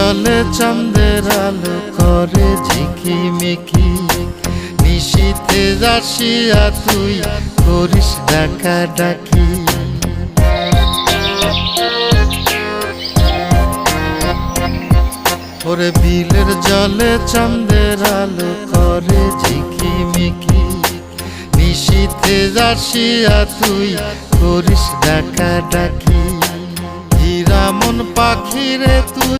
জলে চাঁদের আলো করে ঝিকিমিকি, নিশীথে আসিয়া তুই করিস ডাকাডাকি। ওরে বিলের জলে চাঁদের আলো করে ঝিকিমিকি, নিশীথে আসিয়া তুই করিস ডাকাডাকি। হীরা মন পাখিরে তুই